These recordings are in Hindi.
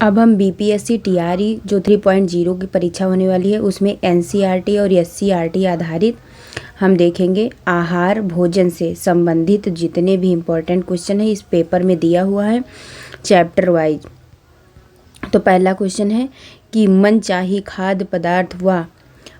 अब हम बीपीएससी टीआरई जो 3.0 की परीक्षा होने वाली है उसमें एनसीईआरटी और एससीईआरटी आधारित हम देखेंगे आहार भोजन से संबंधित जितने भी इम्पोर्टेंट क्वेश्चन है इस पेपर में दिया हुआ है चैप्टर वाइज। तो पहला क्वेश्चन है कि मनचाही खाद्य पदार्थ व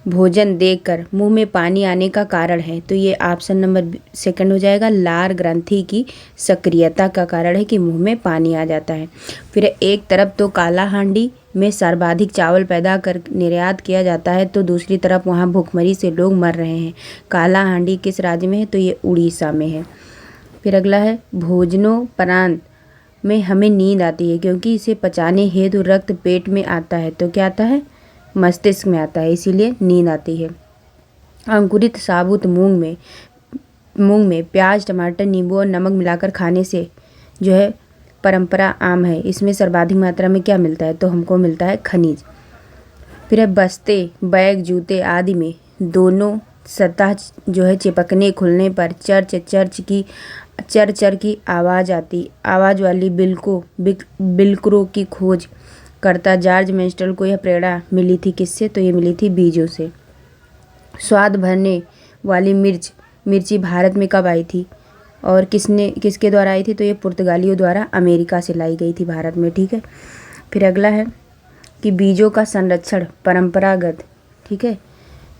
भोजन देखकर मुंह में पानी आने का कारण है। तो ये ऑप्शन नंबर सेकंड हो जाएगा, लार ग्रंथि की सक्रियता का कारण है कि मुंह में पानी आ जाता है। फिर एक तरफ तो काला हांडी में सर्वाधिक चावल पैदा कर निर्यात किया जाता है तो दूसरी तरफ वहाँ भूखमरी से लोग मर रहे हैं। काला हांडी किस राज्य में है? तो ये उड़ीसा में है। फिर अगला है भोजनोपरांत में हमें नींद आती है क्योंकि इसे पचाने हेतु रक्त पेट में आता है। तो क्या आता है? मस्तिष्क में आता है, इसीलिए नींद आती है। अंकुरित साबुत मूंग में प्याज टमाटर नींबू और नमक मिलाकर खाने से जो है परंपरा आम है। इसमें सर्वाधिक मात्रा में क्या मिलता है? तो हमको मिलता है खनिज। फिर है बस्ते बैग जूते आदि में दोनों सतह जो है चिपकने खुलने पर चर की आवाज़ वाली बिल्कुरों की खोज करता जॉर्ज मेस्टल को यह प्रेरणा मिली थी किससे? तो ये मिली थी बीजों से। स्वाद भरने वाली मिर्ची भारत में कब आई थी और किसके द्वारा आई थी? तो ये पुर्तगालियों द्वारा अमेरिका से लाई गई थी भारत में। ठीक है। फिर अगला है कि बीजों का संरक्षण परंपरागत, ठीक है,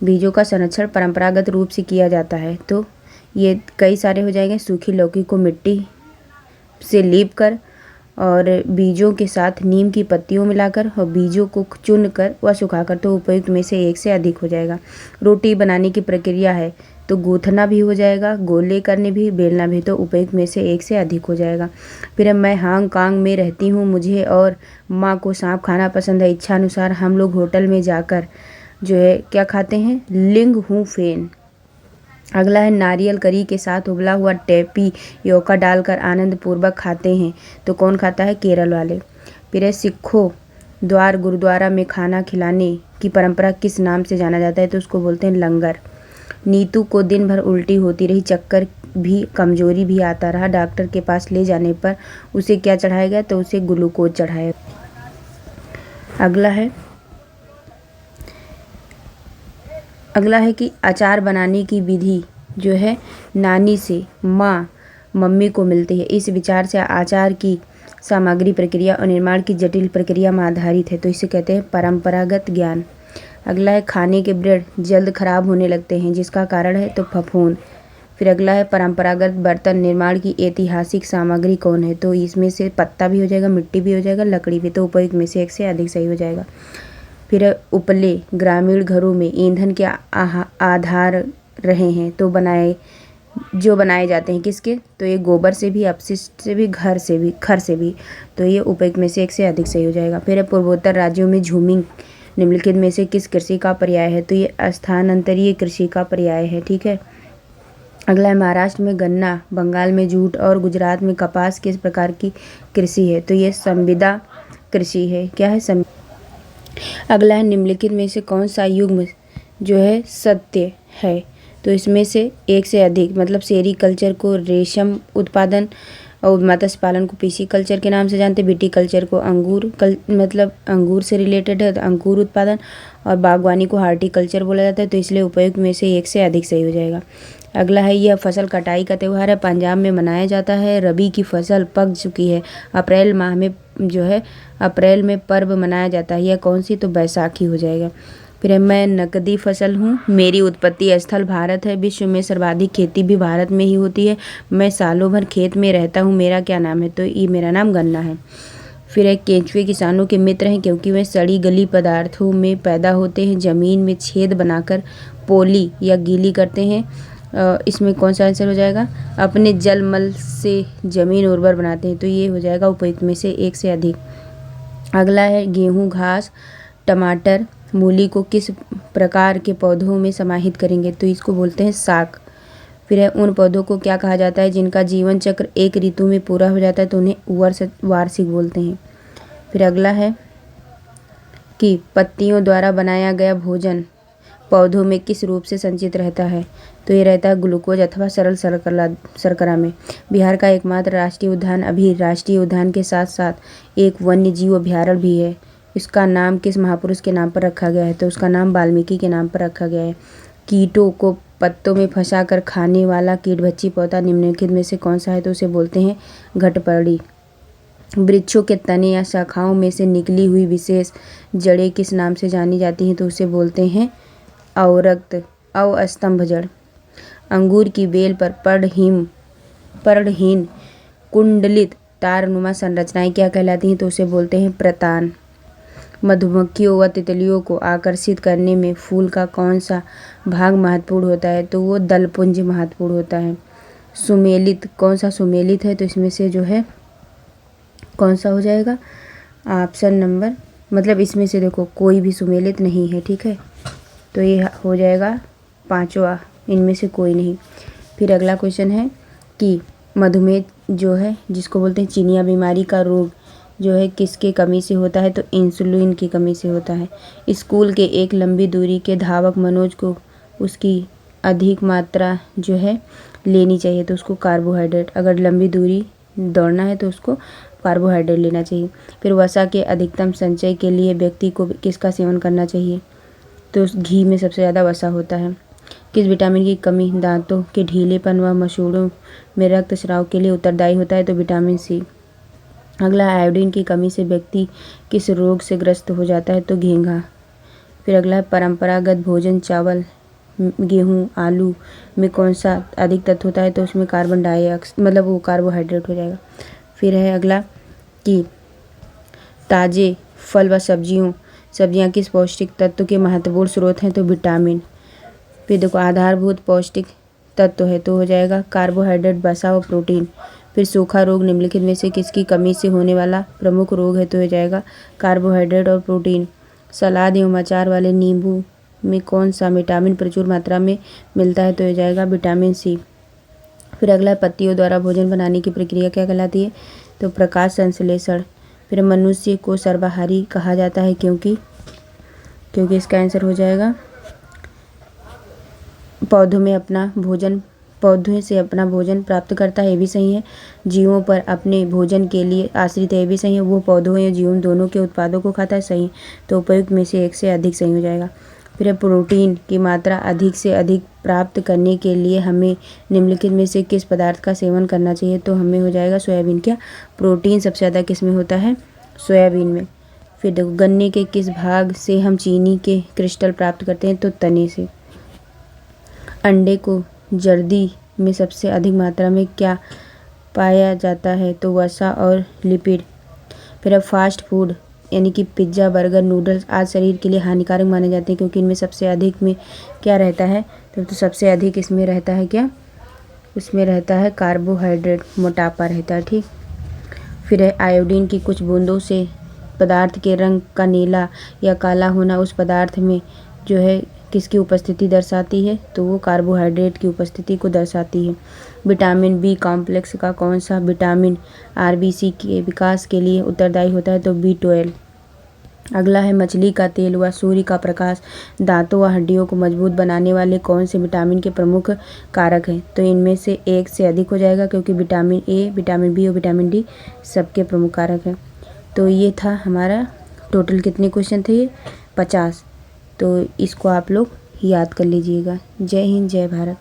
बीजों का संरक्षण परंपरागत रूप से किया जाता है। तो ये कई सारे हो जाएंगे। सूखी लौकी को मिट्टी से लीप कर और बीजों के साथ नीम की पत्तियों मिलाकर और बीजों को चुनकर व सुखाकर, तो उपयुक्त में से एक से अधिक हो जाएगा। रोटी बनाने की प्रक्रिया है तो गूंथना भी हो जाएगा, गोले करने भी, बेलना भी, तो उपयुक्त में से एक से अधिक हो जाएगा। फिर मैं हांगकांग में रहती हूँ, मुझे और माँ को सांप खाना पसंद है। इच्छा अनुसार हम लोग होटल में जाकर जो है क्या खाते हैं? लिंग हूँ फेन। अगला है नारियल करी के साथ उबला हुआ टेपियोका डालकर आनंद पूर्वक खाते हैं। तो कौन खाता है? केरल वाले। फिर है सिखों द्वारा गुरुद्वारा में खाना खिलाने की परंपरा किस नाम से जाना जाता है? तो उसको बोलते हैं लंगर। नीतू को दिन भर उल्टी होती रही, चक्कर भी, कमजोरी भी आता रहा। डॉक्टर के पास ले जाने पर उसे क्या चढ़ाया गया? तो उसे ग्लूकोज चढ़ाया। अगला है कि अचार बनाने की विधि जो है नानी से मम्मी को मिलती है। इस विचार से अचार की सामग्री प्रक्रिया और निर्माण की जटिल प्रक्रिया में आधारित है। तो इसे कहते हैं परंपरागत ज्ञान। अगला है खाने के ब्रेड जल्द खराब होने लगते हैं, जिसका कारण है? तो फफूंद। फिर अगला है परंपरागत बर्तन निर्माण की ऐतिहासिक सामग्री कौन है? तो इसमें से पत्ता भी हो जाएगा, मिट्टी भी हो जाएगा, लकड़ी भी, तो उपयुक्त में से एक से अधिक सही हो जाएगा। फिर उपले ग्रामीण घरों में ईंधन के आधार रहे हैं तो बनाए जाते हैं किसके? तो ये गोबर से भी, अपशिष्ट से भी, खर से भी, तो ये उपयुक्त में से एक से अधिक सही हो जाएगा। फिर पूर्वोत्तर राज्यों में झूमिंग निम्नलिखित में से किस कृषि का पर्याय है? तो ये स्थानांतरीय कृषि का पर्याय है। ठीक है। अगला है महाराष्ट्र में गन्ना, बंगाल में जूट और गुजरात में कपास किस प्रकार की कृषि है? तो ये संविदा कृषि है। क्या है? अगला है निम्नलिखित में से कौन सा युग्म जो है सत्य है? तो इसमें से एक से अधिक, मतलब सेरीकल्चर को रेशम उत्पादन और मत्स्य पालन को पिसीकल्चर के नाम से जानते हैं। विटीकल्चर को मतलब अंगूर से रिलेटेड है तो अंगूर उत्पादन, और बागवानी को हार्टिकल्चर बोला जाता है। तो इसलिए उपयुक्त में से एक से अधिक सही हो जाएगा। अगला है यह फसल कटाई का त्यौहार है, पंजाब में मनाया जाता है। रबी की फसल पक चुकी है, अप्रैल माह में जो है अप्रैल में पर्व मनाया जाता है। यह कौन सी? तो बैसाखी हो जाएगा। फिर मैं नकदी फसल हूँ, मेरी उत्पत्ति स्थल भारत है, विश्व में सर्वाधिक खेती भी भारत में ही होती है। मैं सालों भर खेत में रहता हूँ, मेरा क्या नाम है? तो ये मेरा नाम गन्ना है। फिर एक केंचुए किसानों के मित्र हैं क्योंकि वे सड़ी गली पदार्थों में पैदा होते हैं, जमीन में छेद बनाकर पोली या गीली करते हैं। इसमें कौन सा आंसर हो जाएगा? अपने जलमल से जमीन उर्वर बनाते हैं। तो ये हो जाएगा उपयुक्त में से एक से अधिक। अगला है गेहूं, घास, टमाटर, मूली को किस प्रकार के पौधों में समाहित करेंगे? तो इसको बोलते हैं साग। फिर है उन पौधों को क्या कहा जाता है जिनका जीवन चक्र एक ऋतु में पूरा हो जाता है? तो उन्हें वार्षिक बोलते हैं। फिर अगला है कि पत्तियों द्वारा बनाया गया भोजन पौधों में किस रूप से संचित रहता है? तो ये रहता है ग्लूकोज अथवा सरल शर्करा में। बिहार का एकमात्र राष्ट्रीय उद्यान अभी राष्ट्रीय उद्यान के साथ साथ एक वन्य जीव अभयारण्य भी है। इसका नाम किस महापुरुष के नाम पर रखा गया है? तो उसका नाम वाल्मीकि के नाम पर रखा गया है। कीटों को पत्तों में फंसाकर खाने वाला कीटभक्षी पौधा निम्नलिखित में से कौन सा है? तो उसे बोलते हैं घटपर्णी। वृक्षों के तने या शाखाओं में से निकली हुई विशेष जड़ें किस नाम से जानी जाती हैं? तो उसे बोलते हैं अवरक्त अवस्तंभ जड़। अंगूर की बेल पर पर्णहीन कुंडलित तारनुमा संरचनाएं क्या कहलाती हैं? तो उसे बोलते हैं प्रतान। मधुमक्खियों व तितलियों को आकर्षित करने में फूल का कौन सा भाग महत्वपूर्ण होता है? तो वो दलपुंज महत्वपूर्ण होता है। सुमेलित, कौन सा सुमेलित है? तो इसमें से जो है कौन सा हो जाएगा? ऑप्शन नंबर, मतलब इसमें से देखो कोई भी सुमेलित नहीं है, ठीक है, तो ये हो जाएगा पांचवा, इनमें से कोई नहीं। फिर अगला क्वेश्चन है कि मधुमेह जो है जिसको बोलते हैं चिनिया बीमारी का रोग जो है किसके कमी से होता है? तो इंसुलिन की कमी से होता है। स्कूल के एक लंबी दूरी के धावक मनोज को उसकी अधिक मात्रा जो है लेनी चाहिए, तो उसको कार्बोहाइड्रेट, अगर लंबी दूरी दौड़ना है तो उसको कार्बोहाइड्रेट लेना चाहिए। फिर वसा के अधिकतम संचय के लिए व्यक्ति को किसका सेवन करना चाहिए? तो उस घी में सबसे ज़्यादा वसा होता है। किस विटामिन की कमी दांतों के ढीलेपन व मसूड़ों में रक्तस्राव के लिए उत्तरदायी होता है? तो विटामिन सी। अगला, आयोडीन की कमी से व्यक्ति किस रोग से ग्रस्त हो जाता है? तो घेंघा। फिर अगला है परंपरागत भोजन चावल, गेहूँ, आलू में कौन सा अधिक तत्व होता है? तो उसमें कार्बन डाइऑक्साइड, मतलब वो कार्बोहाइड्रेट हो जाएगा। फिर है अगला कि ताज़े फल व सब्जियां किस पौष्टिक तत्व के महत्वपूर्ण स्रोत हैं? तो विटामिन। फिर देखो आधारभूत पौष्टिक तत्व है तो हो जाएगा कार्बोहाइड्रेट, वसा व प्रोटीन। फिर सूखा रोग निम्नलिखित में से किसकी कमी से होने वाला प्रमुख रोग है? तो हो जाएगा कार्बोहाइड्रेट और प्रोटीन। सलाद एवं अचार वाले नींबू में कौन सा विटामिन प्रचुर मात्रा में मिलता है? तो हो जाएगा विटामिन सी। फिर अगला, पत्तियों द्वारा भोजन बनाने की प्रक्रिया क्या कहलाती है? तो प्रकाश संश्लेषण। फिर मनुष्य को सर्वाहारी कहा जाता है क्योंकि इसका आंसर हो जाएगा पौधों से अपना भोजन प्राप्त करता है, ये भी सही है। जीवों पर अपने भोजन के लिए आश्रित है, ये भी सही है। वो पौधों या जीवों दोनों के उत्पादों को खाता है, सही है। तो उपयुक्त में से एक से अधिक सही हो जाएगा। फिर प्रोटीन की मात्रा अधिक से अधिक प्राप्त करने के लिए हमें निम्नलिखित में से किस पदार्थ का सेवन करना चाहिए? तो हमें हो जाएगा सोयाबीन। क्या प्रोटीन सबसे ज़्यादा किस में होता है? सोयाबीन में। फिर देखो गन्ने के किस भाग से हम चीनी के क्रिस्टल प्राप्त करते हैं? तो तने से। अंडे को जर्दी में सबसे अधिक मात्रा में क्या पाया जाता है? तो वसा और लिपिड। फिर अब फास्ट फूड यानी कि पिज्ज़ा, बर्गर, नूडल्स आज शरीर के लिए हानिकारक माने जाते हैं क्योंकि इनमें सबसे अधिक में क्या रहता है? तो सबसे अधिक इसमें रहता है क्या? उसमें रहता है कार्बोहाइड्रेट, मोटापा रहता है, ठीक। फिर है आयोडीन की कुछ बूंदों से पदार्थ के रंग का नीला या काला होना उस पदार्थ में जो है किसकी उपस्थिति दर्शाती है? तो वो कार्बोहाइड्रेट की उपस्थिति को दर्शाती है। विटामिन बी कॉम्प्लेक्स का कौन सा विटामिन आरबीसी के विकास के लिए उत्तरदायी होता है? तो B12। अगला है मछली का तेल व सूर्य का प्रकाश दांतों व हड्डियों को मजबूत बनाने वाले कौन से विटामिन के प्रमुख कारक हैं? तो इनमें से एक से अधिक हो जाएगा क्योंकि विटामिन ए, विटामिन बी और विटामिन डी सबके प्रमुख कारक हैं। तो ये था हमारा टोटल कितने क्वेश्चन थे? ये 50। तो इसको आप लोग याद कर लीजिएगा। जय हिंद, जय भारत।